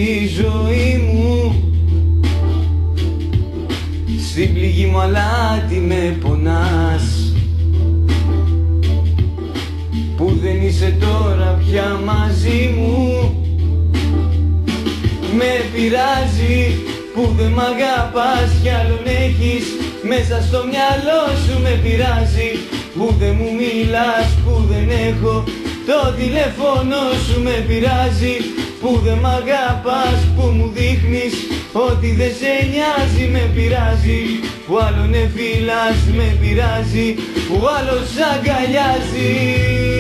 τη ζωή μου. Στην πληγή μου αλάτι με πονάς, που δεν είσαι τώρα πια μαζί μου. Με πειράζει που δεν μ' αγαπάς κι άλλον έχεις μέσα στο μυαλό σου. Με πειράζει που δεν μου μιλάς, που δεν έχω το τηλέφωνο σου. Με πειράζει που δεν μ' αγαπάς, που μου δείχνεις ότι δεν σε νοιάζει. Με πειράζει που άλλον εφυλάς, με πειράζει που άλλος αγκαλιάζει.